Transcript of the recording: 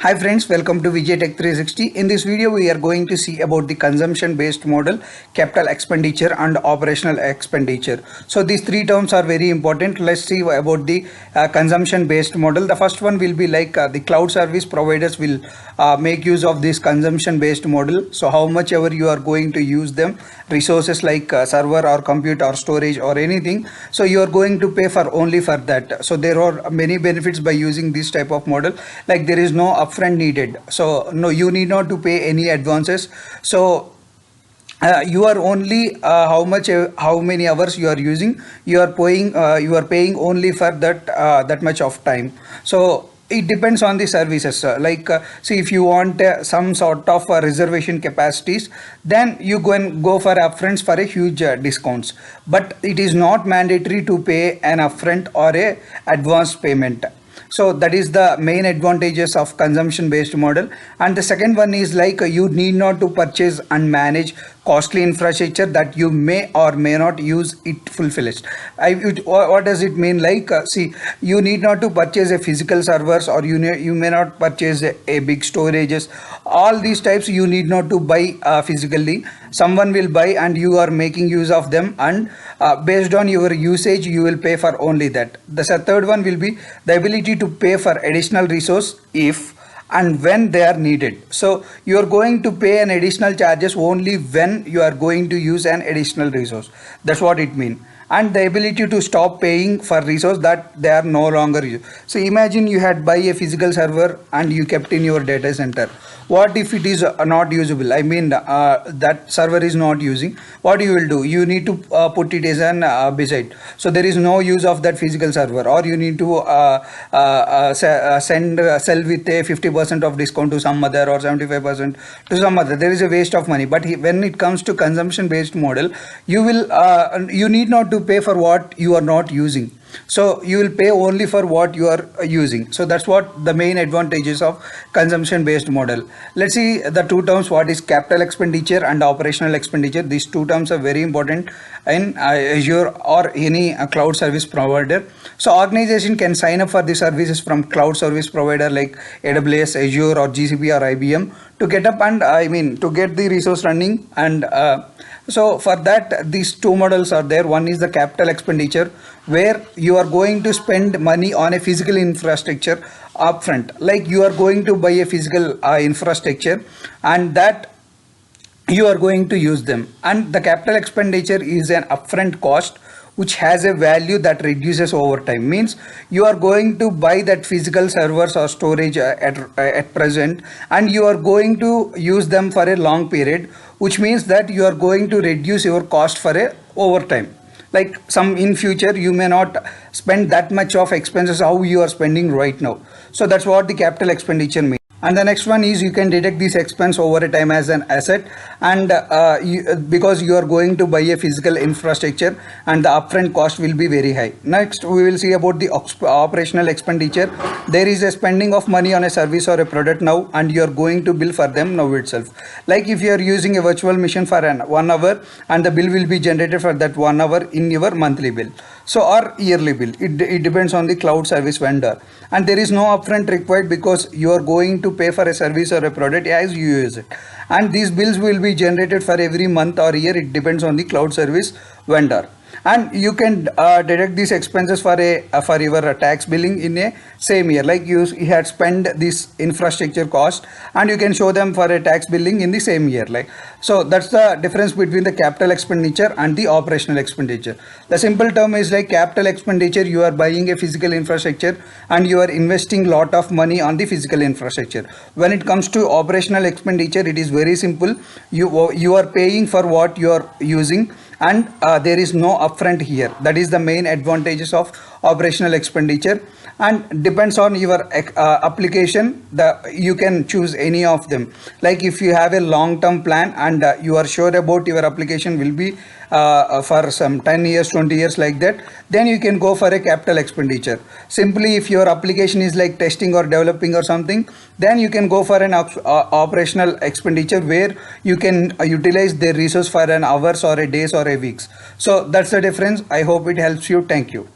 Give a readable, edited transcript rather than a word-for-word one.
Hi friends, welcome to Vijay Tech 360. In this video, we are going to see about the consumption based model, capital expenditure and operational expenditure. So these three terms are very important. Let's see about the consumption based model. The first one will be like the cloud service providers will make use of this consumption based model. So how much ever you are going to use them, resources like server or compute or storage or anything. So you are going to pay for only for that. So there are many benefits by using this type of model. Like there is no upfront needed, so no, you need not to pay any advances. So you are only how many hours you are using, you are paying only for that much of time. So it depends on the services. See, if you want some sort of reservation capacities, then you go for upfronts for a huge discounts, but it is not mandatory to pay an upfront or a advance payment. So that is the main advantages of consumption based model. And the second one is like you need not to purchase and manage costly infrastructure that you may or may not use it fulfills. What does it mean? Like see, you need not to purchase a physical servers, or you may not purchase a big storages. All these types you need not to buy physically. Someone will buy and you are making use of them, and based on your usage you will pay for only that. The third one will be the ability to pay for additional resource if and when they are needed. So you are going to pay an additional charges only when you are going to use an additional resource. That's what it means. And the ability to stop paying for resource that they are no longer used. So imagine you had buy a physical server and you kept in your data center. What if it is not usable? I mean that server is not using. What you will do? You need to put it as an beside. So there is no use of that physical server, or you need to sell with a 50% of discount to some other, or 75% to some other. There is a waste of money. But when it comes to consumption based model, you need not to pay for what you are not using. So you will pay only for what you are using. So that's what the main advantages of consumption based model. Let's see the two terms, what is capital expenditure and operational expenditure. These two terms are very important in Azure or any cloud service provider. So organization can sign up for the services from cloud service provider like AWS, Azure or GCP or IBM to get up and to get the resource running. And so for that, these two models are there. One is the capital expenditure, where you are going to spend money on a physical infrastructure upfront. Like you are going to buy a physical infrastructure, and that you are going to use them. And the capital expenditure is an upfront cost which has a value that reduces over time. Means you are going to buy that physical servers or storage at present, and you are going to use them for a long period, which means that you are going to reduce your cost for a over time. Like some in future you may not spend that much of expenses how you are spending right now. So that's what the capital expenditure means. And the next one is you can deduct this expense over a time as an asset, and because you are going to buy a physical infrastructure and the upfront cost will be very high. Next we will see about the operational expenditure. There is a spending of money on a service or a product now, and you are going to bill for them now itself. Like if you are using a virtual machine for 1 hour, and the bill will be generated for that 1 hour in your monthly bill, so or yearly bill. It depends on the cloud service vendor, and there is no upfront required because you are going to pay for a service or a product as you use it, and these bills will be generated for every month or year. It depends on the cloud service vendor. And you can deduct these expenses for your tax billing in a same year. Like you had spent this infrastructure cost, and you can show them for a tax billing in the same year. Like so, that's the difference between the capital expenditure and the operational expenditure. The simple term is like capital expenditure, you are buying a physical infrastructure and you are investing lot of money on the physical infrastructure. When it comes to operational expenditure, it is very simple. You are paying for what you are using, and there is no upfront here. That is the main advantages of operational expenditure, and depends on your application. You can choose any of them. Like if you have a long-term plan and you are sure about your application will be for some 10 years 20 years like that, then you can go for a capital expenditure. Simply if your application is like testing or developing or something, then you can go for an operational expenditure, where you can utilize their resource for an hours or a days or a weeks. So that's the difference. I hope it helps you. Thank you.